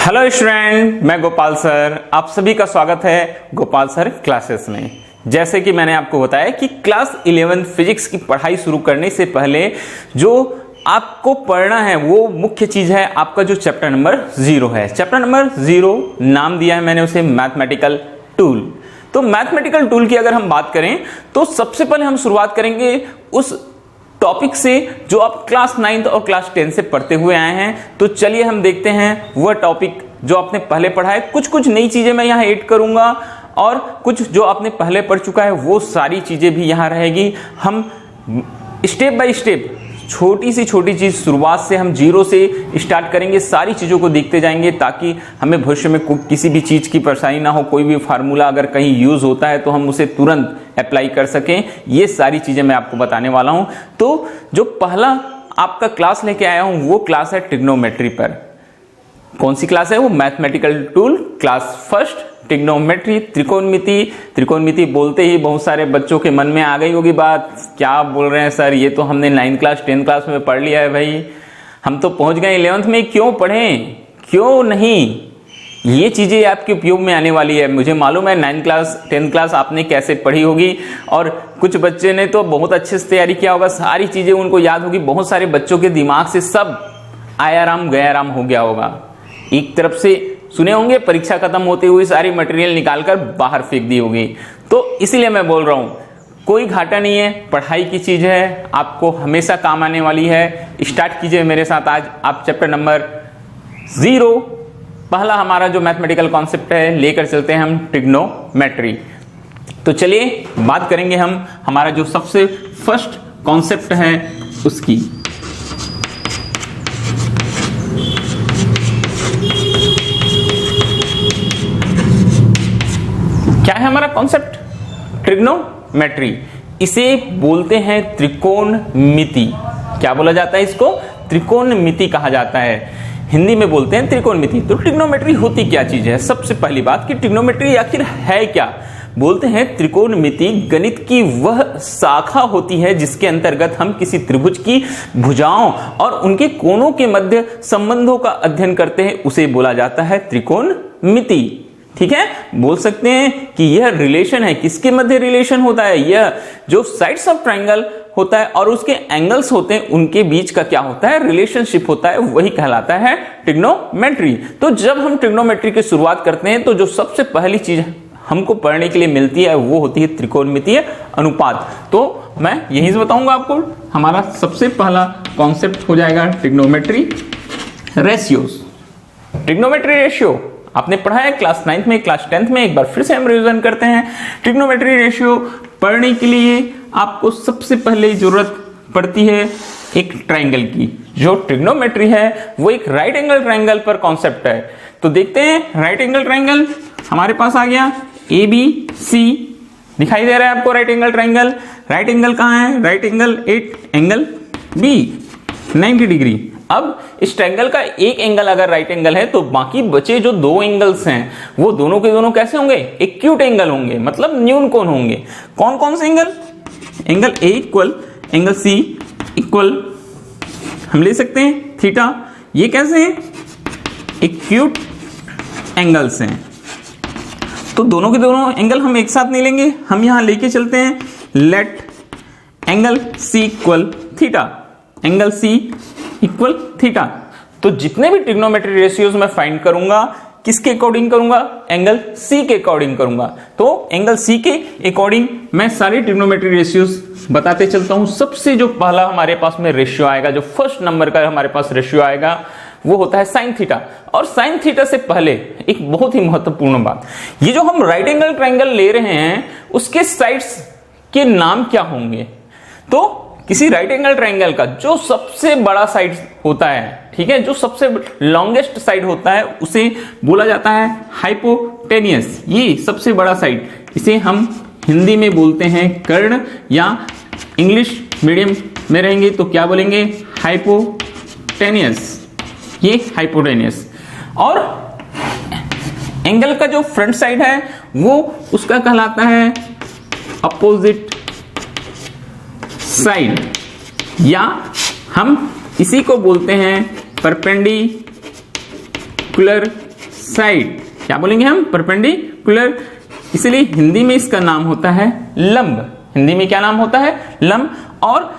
Hello student, मैं Gopal sir, आप सभी का स्वागत है गोपाल सर क्लासेस में। जैसे कि मैंने आपको बताया कि क्लास 11 फिजिक्स की पढ़ाई शुरू करने से पहले जो आपको पढ़ना है वो मुख्य चीज है आपका जो चैप्टर नंबर 0 है। चैप्टर नंबर 0 नाम दिया है मैंने उसे मैथमेटिकल टूल। तो मैथमेटिकल टूल की अगर हम बात करें तो सबसे पहले हम शुरुआत करेंगे उस टॉपिक से जो आप क्लास 9 और क्लास 10 से पढ़ते हुए आए हैं। तो चलिए हम देखते हैं वह टॉपिक जो आपने पहले पढ़ा है। कुछ नई चीजें मैं यहाँ ऐड करूंगा और कुछ जो आपने पहले पढ़ चुका है वो सारी चीजें भी यहाँ रहेगी। हम स्टेप बाय स्टेप छोटी सी छोटी चीज शुरुआत से हम 0 से स्टार्ट करेंगे, सारी चीजों को देखते जाएंगे ताकि हमें भविष्य में किसी भी चीज की परेशानी ना हो। कोई भी फार्मूला अगर कहीं यूज होता है तो हम उसे तुरंत अप्लाई कर सकें। ये सारी चीजें मैं आपको बताने वाला हूं। तो जो पहला आपका क्लास लेके आया हूं वो क्लास है ट्रिग्नोमेट्री पर। कौन सी क्लास है वो? Mathematical tool class first, trigonometry, त्रिकोणमिति। त्रिकोणमिति बोलते ही बहुत सारे बच्चों के मन में आ गई होगी बात, क्या बोल रहे हैं सर, ये तो हमने 9 क्लास 10 क्लास में पढ़ लिया है भाई, हम तो पहुंच गए 11th में, क्यों पढ़ें, क्यों नहीं। ये चीजें आपके उपयोग में आने वाली है। मुझे मालूम है 9 क्लास 10 क्लास आपने कैसे पढ़ी होगी और कुछ बच्चे ने तो बहुत अच्छे से तैयारी किया होगा, सारी चीजें उनको याद होगी। बहुत सारे बच्चों के दिमाग से सब आया राम गया राम हो गया होगा। एक तरफ से सुने होंगे, परीक्षा खत्म होते हुए सारी मटेरियल निकालकर बाहर फेंक दी होगी। तो इसीलिए मैं बोल रहा हूं कोई घाटा नहीं है, पढ़ाई की चीज है, आपको हमेशा काम आने वाली है। स्टार्ट कीजिए मेरे साथ आज आप चैप्टर नंबर 0। पहला हमारा जो मैथमेटिकल कॉन्सेप्ट है लेकर चलते हैं हम ट्रिग्नोमेट्री। तो चलिए बात करेंगे हम हमारा जो सबसे फर्स्ट कॉन्सेप्ट है उसकी। क्या है हमारा कॉन्सेप्ट? ट्रिग्नोमेट्री। इसे बोलते हैं त्रिकोणमिति। क्या बोला जाता है इसको? त्रिकोणमिति कहा जाता है। हिंदी में बोलते हैं त्रिकोणमिति। तो ट्रिग्नोमेट्री होती क्या चीज है? सबसे पहली बात कि ट्रिग्नोमेट्री आखिर है क्या? बोलते हैं त्रिकोणमिति गणित की वह शाखा होती है जिसके अंतर्गत हम किसी त्रिभुज की भुजाओं और उनके कोणों के मध्य संबंधों का अध्ययन करते हैं, उसे बोला जाता है त्रिकोणमिति। ठीक है, बोल सकते हैं कि यह रिलेशन है। किसके मध्य रिलेशन होता है? यह जो साइड्स ऑफ ट्रायंगल होता है और उसके एंगल्स होते हैं उनके बीच का क्या होता है? रिलेशनशिप होता है, वही कहलाता है ट्रिग्नोमेट्री। तो जब हम ट्रिग्नोमेट्री की शुरुआत करते हैं तो जो सबसे पहली चीज हमको पढ़ने के लिए मिलती है वो होती है त्रिकोणमितीय अनुपात। तो मैं यहीं से बताऊंगा आपको। हमारा सबसे पहला कॉन्सेप्ट हो जाएगा ट्रिग्नोमेट्री रेशियोज। ट्रिग्नोमेट्री रेशियो आपने पढ़ा है क्लास 9th में, क्लास 10th में। एक बार फिर से हम रिवीजन करते हैं। ट्रिग्नोमेट्री रेशियो पढ़ने के लिए आपको सबसे पहले जरूरत पड़ती है एक ट्रायंगल की। जो ट्रिग्नोमेट्री है वो एक राइट एंगल ट्रायंगल पर कॉन्सेप्ट है। तो देखते हैं राइट एंगल ट्रायंगल हमारे पास आ गया ABC। दिखाई दे रहा है आपको right angle triangle? Right angle कहां है? Right angle at angle B 90 degree. अब इस ट्रायंगल का एक एंगल अगर राइट एंगल है तो बाकी बचे जो 2 एंगल्स हैं वो दोनों के दोनों कैसे होंगे? एक्यूट एंगल होंगे, मतलब न्यून कोण होंगे। कौन कौन से angle? Angle A equal angle C equal हम ले सकते हैं थीटा। ये कैसे हैं? एक्यूट एंगल्स हैं। तो दोनों के दोनों एंगल हम एक साथ नहीं लेंगे, हम यहां लेके चलते हैं let angle C equal theta. Angle C equal theta. तो जितने भी ट्रिग्नोमेट्री रेशियोज मैं फाइंड करूंगा किसके अकॉर्डिंग करूंगा? एंगल C के अकॉर्डिंग करूंगा। तो एंगल C के अकॉर्डिंग मैं सारे ट्रिग्नोमेट्री रेशियोज बताते चलता हूं। सबसे जो पहला हमारे पास में रेशियो आएगा, जो फर्स्ट नंबर का हमारे पास रेशियो आएगा वो होता है साइन थीटा। और साइन थीटा से पहले एक बहुत ही महत्वपूर्ण बात, ये जो हम राइट एंगल ट्रायंगल ले रहे हैं उसके साइड्स के नाम क्या होंगे? तो किसी राइट एंगल ट्रायंगल का जो सबसे बड़ा साइड होता है, ठीक है, जो सबसे लॉन्गेस्ट साइड होता है उसे बोला जाता है हाइपोटेनियस। ये सबसे बड़ा साइड, इसे हम हिंदी में बोलते हैं कर्ण, या इंग्लिश मीडियम में रहेंगे तो क्या बोलेंगे? हाइपोटेनियस। ये हाइपोटेनियस। और एंगल का जो फ्रंट साइड है वो उसका कहलाता है अपोजिट साइड, या हम इसी को बोलते हैं परपेंडिकुलर साइड, क्या बोलेंगे हम, परपेंडिकुलर, इसलिए हिंदी में इसका नाम होता है लंब। हिंदी में क्या नाम होता है, लंब। और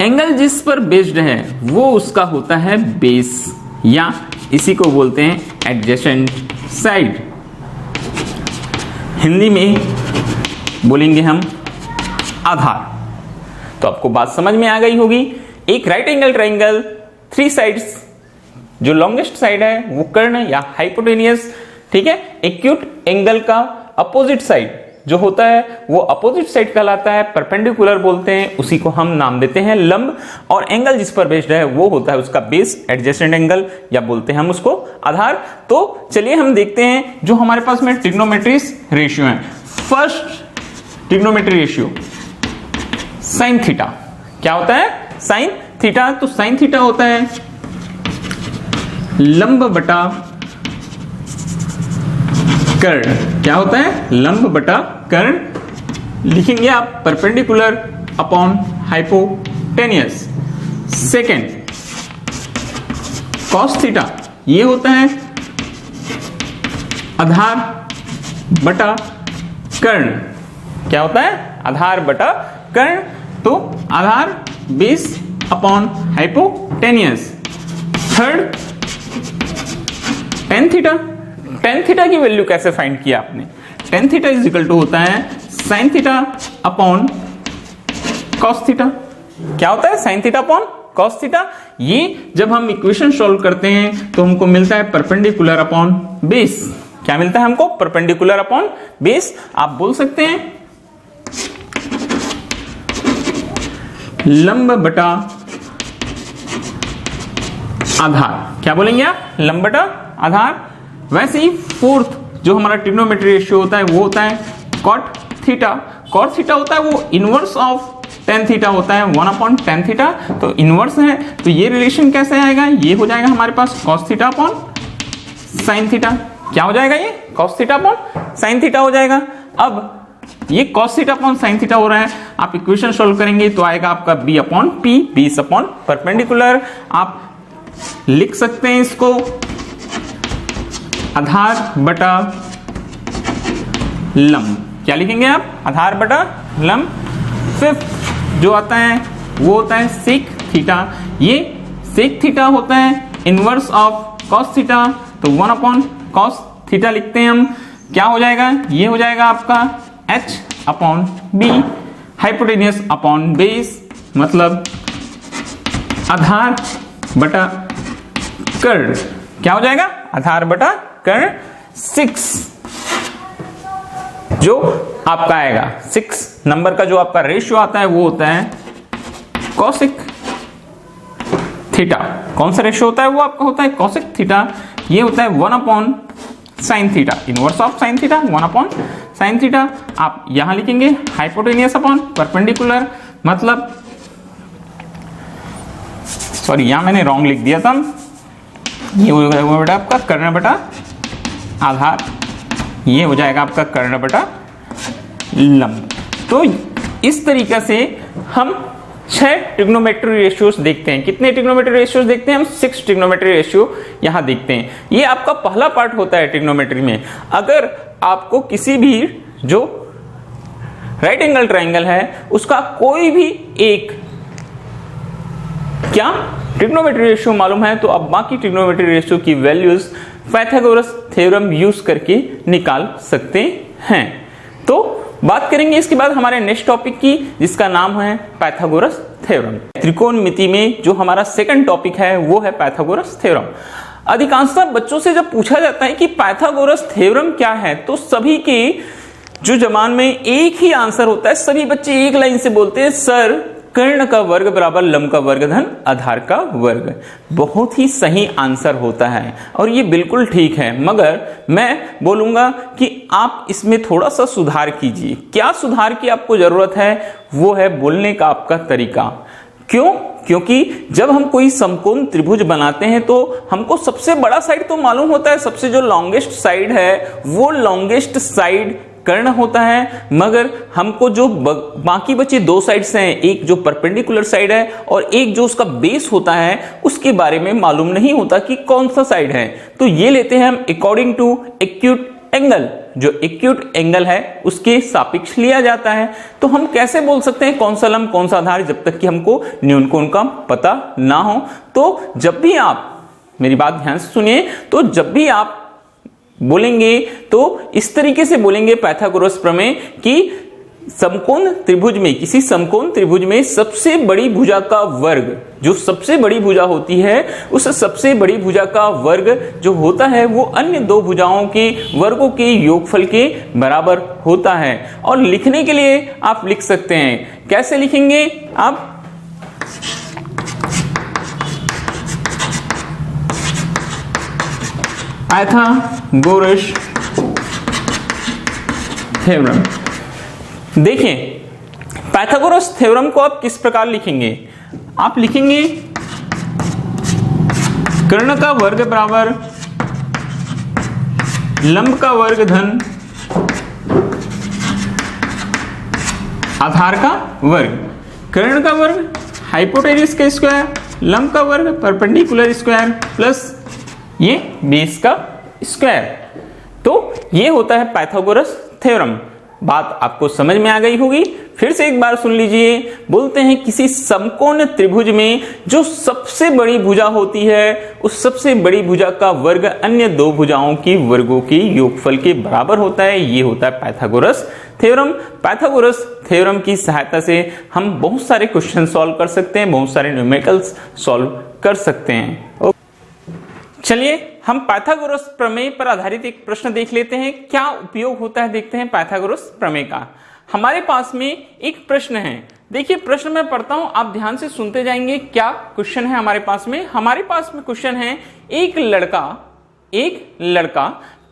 एंगल जिस पर बेस्ड है वो उसका होता है बेस, या इसी को बोलते हैं एडजेसेंट साइड। हिंदी में बोलेंगे हम आधार। तो आपको बात समझ में आ गई होगी। एक राइट एंगल ट्राइंगल, 3 साइड्स, जो लॉन्गेस्ट साइड है वो कर्ण या हाइपोटेनियस, ठीक है। एक्यूट एंगल का अपोजिट साइड जो होता है वो अपोजिट साइड कहलाता है, परपेंडिकुलर बोलते हैं, उसी को हम नाम देते हैं लंब। और एंगल जिस पर बेस्ड है वो होता है उसका बेस, एडजेसेंट एंगल, या बोलते हैं हम उसको आधार। तो चलिए हम देखते हैं जो हमारे पास में ट्रिग्नोमेट्री रेशियो है। First trigonometry ratio sign theta, क्या होता है, साइन थीटा। तो साइन थीटा होता है लंब बटा कर्ण, क्या होता है, लंब बटा कर्ण। लिखेंगे आप perpendicular upon hypotenuse. Second cos theta, ये होता है आधार बटा कर्ण, क्या होता है, आधार बटा कर्ण। तो आधार base upon hypotenuse. Third tan theta. Tan theta की वैल्यू कैसे फाइंड किया आपने, tan theta is equal to होता है sine theta upon cos theta. क्या होता है, sine theta upon cos theta. ये जब हम इक्वेशन सॉल्व करते हैं तो हमको मिलता है परपेंडिकुलर अपॉन बेस। क्या मिलता है हमको, परपेंडिकुलर अपॉन बेस। आप बोल सकते हैं लंब बटा आधार, क्या बोलेंगे आप, लंब बटा आधार। वैसे ही फोर्थ जो हमारा ट्रिग्नोमेट्री रेशियो होता है वो होता है कॉट थीटा। कॉट थीटा होता है वो इनवर्स ऑफ टेन थीटा होता है, 1 अपॉन टेन थीटा। तो इनवर्स है तो ये रिलेशन कैसे आएगा, ये हो जाएगा हमारे पास cos theta upon sine theta. क्या हो जाएगा, ये cos theta upon sine theta हो जाएगा। अब ये cos theta upon sine theta हो रहा है, आप इक्वेशन सोल्व करेंगे तो आएगा आपका B upon P, base upon perpendicular. आप लिख सकते हैं इसको आधार बटा लंब, क्या लिखेंगे आप, आधार बटा लंब। फिफ्थ जो आता है वो होता है सेक थीटा। ये सेक थीटा होता है इनवर्स ऑफ कॉस थीटा, तो 1 अपॉन कॉस थीटा लिखते हैं हम। क्या हो जाएगा, ये हो जाएगा आपका h upon B, hypotenuse upon base, मतलब आधार बटा कर्ण। क्या हो जाएगा, आधार बटा कर्ण। 6 जो आपका आएगा, 6 नंबर का जो आपका रेशियो आता है वो होता है कॉसिक थीटा। कौन सा रेशियो होता है, वो आपका होता है कॉसिक थीटा। ये होता है 1 upon sine theta, inverse of sine theta, 1 upon sine theta. आप यहां लिखेंगे हाइपोटेनियस अपॉन परपेंडिकुलर, मतलब सॉरी यहां मैंने रॉन्ग लिख दिया था। ये हो जाएगा बेटा आपका कर्ण बटा आधार, ये हो जाएगा आपका कर्ण बटा लंब। तो इस तरीके से हम 6 ट्रिग्नोमेट्री रेशियोज देखते हैं। कितने ट्रिग्नोमेट्री रेशियोज देखते हैं हम, 6 ट्रिग्नोमेट्री रेशियो यहां देखते हैं। ये आपका पहला पार्ट होता है ट्रिग्नोमेट्री में। अगर आपको किसी भी जो राइट एंगल ट्राइंगल है उसका कोई भी एक क्या ट्रिग्नोमेट्री रेशियो मालूम है तो अब बाकी ट्रिग्नोमेट्री रेशियो की वैल्यूज पाइथागोरस थ्योरम यूज करके निकाल सकते हैं। तो बात करेंगे इसके बाद हमारे नेक्स्ट टॉपिक की, जिसका नाम है पाइथागोरस थ्योरम। त्रिकोणमिति में जो हमारा सेकंड टॉपिक है वो है पाइथागोरस थ्योरम। अधिकांशतः बच्चों से जब पूछा जाता है कि पाइथागोरस थ्योरम क्या है तो सभी के जो जबान में एक ही आंसर होता है। सभी बच्चे एक लाइन से बोलते हैं सर कर्ण का वर्ग बराबर लंब का वर्ग धन आधार का वर्ग। बहुत ही सही आंसर होता है और ये बिल्कुल ठीक है, मगर मैं बोलूंगा कि आप इसमें थोड़ा सा सुधार कीजिए। क्या सुधार की आपको जरूरत है, वो है बोलने का आपका तरीका। क्यों? क्योंकि जब हम कोई समकोण त्रिभुज बनाते हैं तो हमको सबसे बड़ा साइड तो मालूम होता है, सबसे जो लॉन्गेस्ट साइड है वो लॉन्गेस्ट साइड कर्ण होता है, मगर हमको जो बाकी बचे दो साइड्स हैं, एक जो परपेंडिकुलर साइड है और एक जो उसका बेस होता है, उसके बारे में मालूम नहीं होता कि कौन सा साइड है। तो ये लेते हैं हम अकॉर्डिंग टू एक्यूट एंगल, जो एक्यूट एंगल है उसके सापेक्ष लिया जाता है। तो हम कैसे बोल सकते हैं कौन सा लंब कौन सा आधार, जब तक कि हमको न्यूनकोण का पता ना हो। तो जब भी आप मेरी बात ध्यान से सुनिए, तो जब भी आप बोलेंगे तो इस तरीके से बोलेंगे पाइथागोरस प्रमेय कि समकोण त्रिभुज में, किसी समकोण त्रिभुज में सबसे बड़ी भुजा का वर्ग, जो सबसे बड़ी भुजा होती है, उस सबसे बड़ी भुजा का वर्ग जो होता है वो अन्य दो भुजाओं के वर्गों के योगफल के बराबर होता है। और लिखने के लिए आप लिख सकते हैं, कैसे लिखेंगे आप, पाइथागोरस थ्योरम। देखिए पाइथागोरस थ्योरम को आप किस प्रकार लिखेंगे, आप लिखेंगे कर्ण का वर्ग बराबर लंब का वर्ग धन आधार का वर्ग। कर्ण का वर्ग हाइपोटेनस का स्क्वायर, लंब का वर्ग परपेंडिकुलर स्क्वायर प्लस ये बेस का स्क्वायर। तो ये होता है पाइथागोरस थ्योरम। बात आपको समझ में आ गई होगी। फिर से एक बार सुन लीजिए। बोलते हैं किसी समकोण त्रिभुज में जो सबसे बड़ी भुजा होती है, उस सबसे बड़ी भुजा का वर्ग अन्य दो भुजाओं की वर्गों के योगफल के बराबर होता है। ये होता है पाइथागोरस थ्योरम। पाइथागोरस थ्योरम की सहायता से हम बहुत सारे क्वेश्चन सॉल्व कर सकते हैं, बहुत सारे न्यूमेरिकल्स सॉल्व कर सकते हैं। चलिए हम पाइथागोरस प्रमेय पर आधारित एक प्रश्न देख लेते हैं, क्या उपयोग होता है देखते हैं पाइथागोरस प्रमेय का। हमारे पास में एक प्रश्न है, देखिए प्रश्न मैं पढ़ता हूं, आप ध्यान से सुनते जाएंगे। क्या क्वेश्चन है हमारे पास में क्वेश्चन है, एक लड़का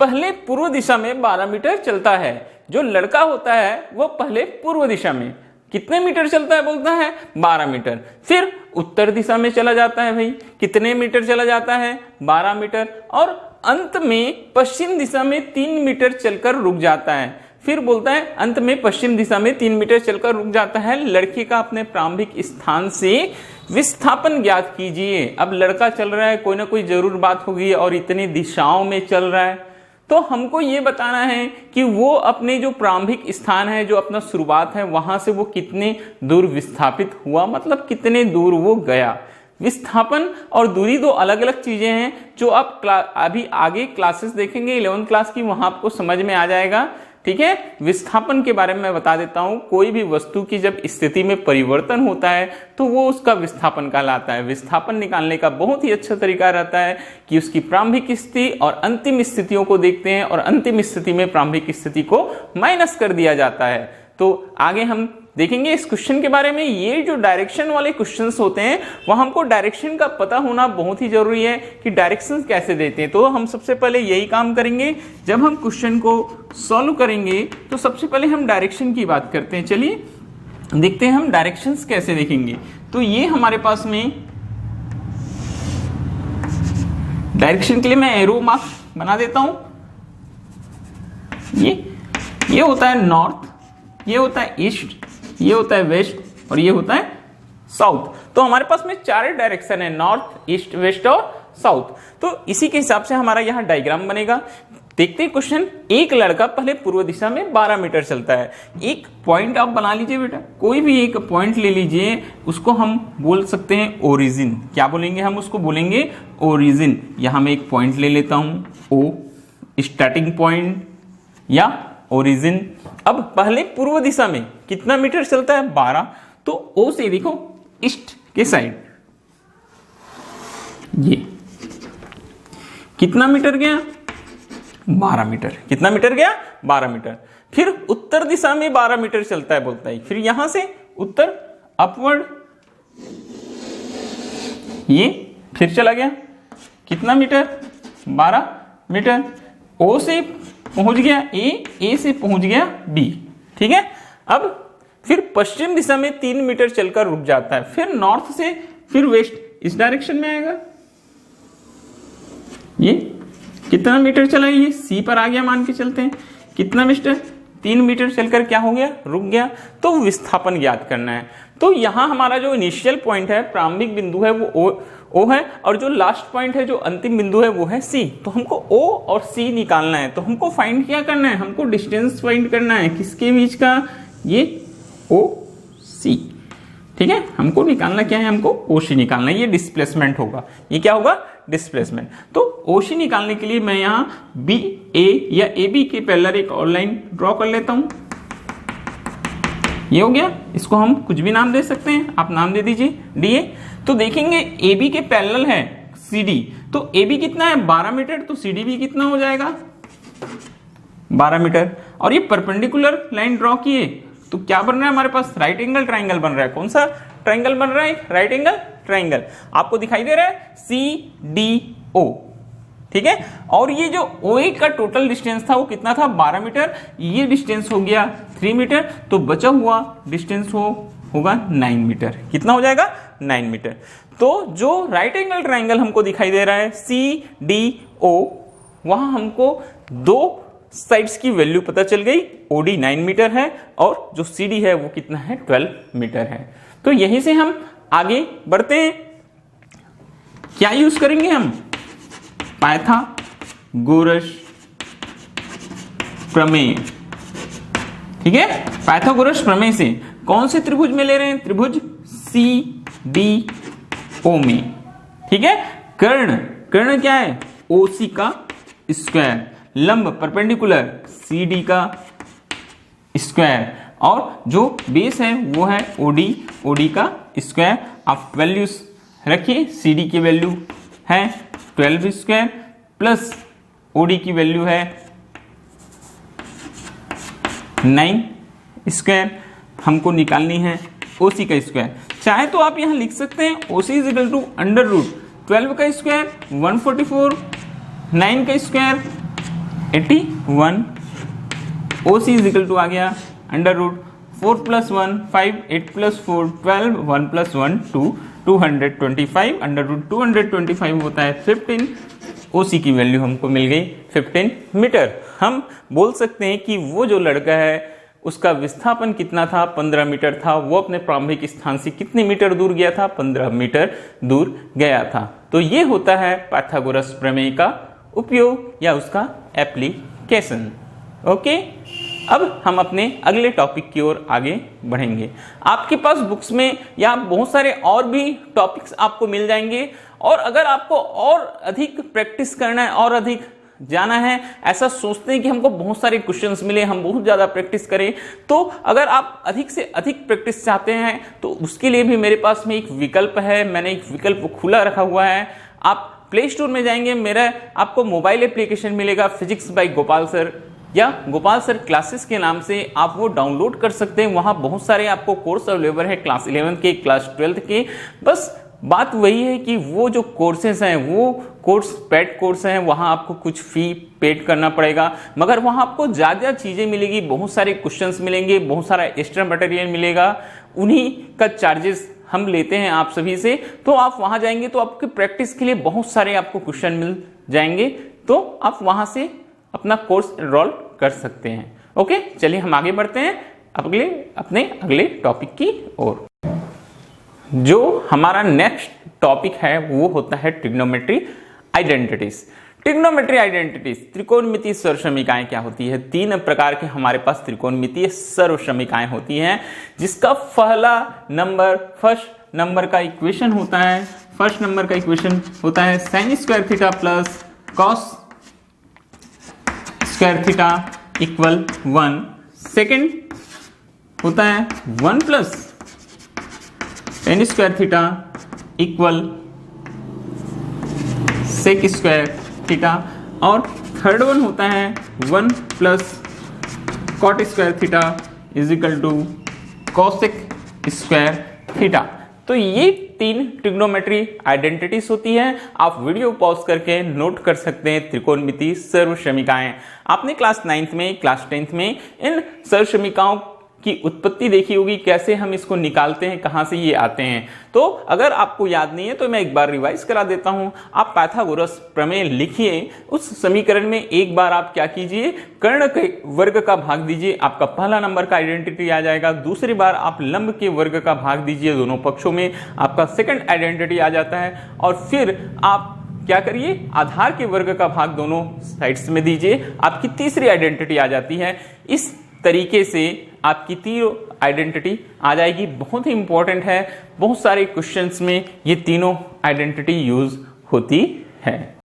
पहले पूर्व दिशा में 12 मीटर चलता है। जो लड़का होता है वो पहले पूर्व दिशा में कितने मीटर चलता है, बोलता है 12 मीटर। फिर उत्तर दिशा में चला जाता है, भाई कितने मीटर चला जाता है 12 मीटर। और अंत में पश्चिम दिशा में 3 मीटर चलकर रुक जाता है। फिर बोलता है अंत में पश्चिम दिशा में 3 मीटर चलकर रुक जाता है। लड़के का अपने प्रारंभिक स्थान से विस्थापन ज्ञात कीजिए। अब लड़का चल रहा है, कोई ना कोई जरूर बात होगी, और इतनी दिशाओं में चल रहा है, तो हमको ये बताना है कि वो अपने जो प्रारंभिक स्थान है, जो अपना शुरुआत है, वहां से वो कितने दूर विस्थापित हुआ, मतलब कितने दूर वो गया। विस्थापन और दूरी दो अलग अलग चीजें हैं, जो आप अभी आगे क्लासेस देखेंगे 11th क्लास की, वहां आपको समझ में आ जाएगा। ठीक है, विस्थापन के बारे में मैं बता देता हूं। कोई भी वस्तु की जब स्थिति में परिवर्तन होता है तो वो उसका विस्थापन कहलाता है। विस्थापन निकालने का बहुत ही अच्छा तरीका रहता है कि उसकी प्रारंभिक स्थिति और अंतिम स्थितियों को देखते हैं, और अंतिम स्थिति में प्रारंभिक स्थिति को माइनस कर दिया जाता है। तो आगे हम देखेंगे इस क्वेश्चन के बारे में। ये जो डायरेक्शन वाले क्वेश्चंस होते हैं, वह हमको डायरेक्शन का पता होना बहुत ही जरूरी है कि डायरेक्शंस कैसे देते हैं। तो हम सबसे पहले यही काम करेंगे, जब हम क्वेश्चन को सॉल्व करेंगे तो सबसे पहले हम डायरेक्शन की बात करते हैं। चलिए देखते हैं हम डायरेक्शंस कैसे देखेंगे। तो ये हमारे पास में डायरेक्शन के लिए मैं एरो मार्क बना देता हूं। ये होता है नॉर्थ, ये होता है ईस्ट, ये होता है वेस्ट, और ये होता है साउथ। तो हमारे पास में चार डायरेक्शन है, नॉर्थ, ईस्ट, वेस्ट और साउथ। तो इसी के हिसाब से हमारा यहाँ डायग्राम बनेगा। देखते हैं क्वेश्चन। एक लड़का पहले पूर्व दिशा में 12 मीटर चलता है। एक पॉइंट आप बना लीजिए बेटा, कोई भी एक पॉइंट ले लीजिए, उसको हम बोल सकते हैं ओरिजिन। क्या बोलेंगे हम उसको? बोलेंगे ओरिजिन। यहां मैं एक पॉइंट ले लेता हूं, ओ, स्टार्टिंग पॉइंट या ओरिजिन। अब पहले पूर्व दिशा में कितना मीटर चलता है? 12। तो ओ से देखो ईस्ट के साइड, ये कितना मीटर गया? 12 मीटर। कितना मीटर गया? 12 मीटर। फिर उत्तर दिशा में 12 मीटर चलता है, बोलता है। फिर यहां से उत्तर अपवर्ड, ये फिर चला गया कितना मीटर? 12 मीटर। ओ से पहुंच गया ए से पहुंच गया बी। ठीक है। अब फिर पश्चिम दिशा में 3 मीटर चलकर रुक जाता है। फिर नॉर्थ से फिर वेस्ट इस डायरेक्शन में आएगा। ये कितना मीटर चला? ये सी पर आ गया, मान के चलते हैं। कितना मीटर? 3 मीटर चलकर क्या हो गया, रुक गया। तो विस्थापन ज्ञात करना है। तो यहां हमारा जो इनिशियल पॉइंट है, प्रारंभिक बिंदु है, वो O है, और जो लास्ट पॉइंट है, जो अंतिम बिंदु है, वो है C। तो हमको O और C निकालना है। तो हमको फाइंड क्या करना है, हमको डिस्टेंस फाइंड करना है किसके बीच का, ये OC। ठीक है, हमको निकालना क्या है, हमको OC निकालना है। ये डिस्प्लेसमेंट होगा, ये क्या होगा, डिस्प्लेसमेंट। तो OC निकालने के लिए मैं यहाँ BA या AB के पैरेलल एक और लाइन ड्रॉ कर लेता हूं। ये हो गया, इसको हम कुछ भी नाम दे सकते हैं, आप नाम दे दीजिए DA। तो देखेंगे AB के पैरेलल है CD, तो AB कितना है 12 मीटर, तो CD भी कितना हो जाएगा 12 मीटर। और ये परपेंडिकुलर लाइन ड्रॉ किए तो क्या बन रहा है हमारे पास, राइट एंगल ट्राइंगल बन रहा है। कौन सा ट्राइंगल बन रहा है, राइट एंगल ट्राइंगल। आपको दिखाई दे रहा है CDO। ठीक है, और ये जो OA का टोटल डिस्टेंस था वो कितना था 12 मीटर, ये डिस्टेंस हो गया 3 मीटर, तो बचा हुआ डिस्टेंस होगा 9 मीटर। कितना हो जाएगा 9 मीटर। तो जो राइट एंगल ट्राइंगल हमको दिखाई दे रहा है CDO, वहां हमको दो साइड्स की वैल्यू पता चल गई। OD 9 मीटर है और जो CD है वो कितना है 12 मीटर है। तो यहीं से हम आगे बढ़ते हैं। क्या यूज करेंगे हम, पाइथागोरस प्रमेय। ठीक है, पाइथागोरस प्रमेय से कौन से त्रिभुज में ले रहे हैं, त्रिभुज CDO में। ठीक है, कर्ण क्या है OC का स्क्वायर, लंब परपेंडिकुलर CD का स्क्वायर, और जो बेस है वो है OD का स्क्वायर। आप वैल्यूज रखिए, CD की वैल्यू है 12 स्क्वायर प्लस OD की वैल्यू है 9 स्क्वायर। हमको निकालनी है OC का स्क्वायर। चाहे तो आप यहां लिख सकते हैं OC is equal to under root 12 का स्क्वायर 144, 9 का square 81, OC is equal to आ गया under root 4 plus 1 5, 8 plus 4 12, 1 plus 1 2, 225, under root 225 होता है 15। OC की वैल्यू हमको मिल गई 15 मीटर। हम बोल सकते हैं कि वो जो लड़का है उसका विस्थापन कितना था, 15 मीटर था। वो अपने प्रारंभिक स्थान से कितने मीटर दूर गया था, 15 मीटर दूर गया था। तो ये होता है पाइथागोरस प्रमेय का उपयोग या उसका एप्लीकेशन। ओके, अब हम अपने अगले टॉपिक की ओर आगे बढ़ेंगे। आपके पास बुक्स में या बहुत सारे और भी टॉपिक्स आपको मिल जाएंगे, और अगर आपको और अधिक प्रैक्टिस करना है और अधिक जाना है, ऐसा सोचते हैं कि हमको बहुत सारे क्वेश्चंस मिले, हम बहुत ज्यादा प्रैक्टिस करें, तो अगर आप अधिक से अधिक प्रैक्टिस चाहते हैं तो उसके लिए भी मेरे पास में एक विकल्प है। मैंने एक विकल्प खुला रखा हुआ है। आप प्ले स्टोर में जाएंगे, मेरा आपको मोबाइल एप्लीकेशन मिलेगा फिजिक्स बाय गोपाल सर या गोपाल सर क्लासेस के नाम से, आप वो डाउनलोड कर सकते हैं। वहां बहुत सारे आपको कोर्स अवेलेबल है, क्लास 11 के, क्लास 12 के। बस बात वही है कि वो जो कोर्सेज हैं वो कोर्स पेड कोर्स हैं, वहां आपको कुछ फी पेड करना पड़ेगा, मगर वहां आपको ज्यादा चीजें मिलेगी, बहुत सारे क्वेश्चंस मिलेंगे, बहुत सारा एक्स्ट्रा मटेरियल मिलेगा। उन्हीं का चार्जेस हम लेते हैं आप सभी से। तो आप वहां जाएंगे तो आपके प्रैक्टिस के लिए बहुत सारे आपको क्वेश्चन मिल जाएंगे, तो आप वहां से अपना कोर्स एनरोल कर सकते हैं। ओके, चलिए हम आगे बढ़ते हैं अपने अगले टॉपिक की ओर। जो हमारा नेक्स्ट टॉपिक है वो होता है ट्रिग्नोमेट्री आइडेंटिटीज। ट्रिग्नोमेट्री आइडेंटिटीज, त्रिकोणमितीय सर्वसमीकाएं क्या होती है। 3 प्रकार के हमारे पास त्रिकोणमितीय सर्वसमीकाएं होती हैं, जिसका फर्स्ट नंबर का इक्वेशन होता है, sine square theta plus cos square theta equal 1। Second होता है 1 plus tan square theta equal sec square theta, और थर्ड वन होता है 1 plus cot square theta is equal to cosec square theta. तो ये 3 ट्रिग्नोमेट्री आइडेंटिटीज होती हैं। आप वीडियो पॉज करके नोट कर सकते हैं त्रिकोणमितीय सर्वसमीकाएं। आपने क्लास 9th में, क्लास 10th में इन सर्वसमीकाओं की उत्पत्ति देखी होगी, कैसे हम इसको निकालते हैं, कहां से ये आते हैं। तो अगर आपको याद नहीं है तो मैं एक बार रिवाइज करा देता हूं। आप पाइथागोरस प्रमेय लिखिए, उस समीकरण में एक बार आप क्या कीजिए, कर्ण के वर्ग का भाग दीजिए, आपका पहला नंबर का आइडेंटिटी आ जाएगा। दूसरी बार आप लंब के वर्ग का भाग दीजिए दोनों पक्षों में, आपका सेकंड आइडेंटिटी आ जाता है। और फिर आप क्या करिए, आधार के वर्ग का भाग दोनों साइड्स में दीजिए, आपकी तीसरी आइडेंटिटी आ जाती है। इस तरीके से आपकी तीनों आइडेंटिटी आ जाएगी। बहुत ही इंपॉर्टेंट है, बहुत सारे क्वेश्चंस में ये तीनों आइडेंटिटी यूज होती है।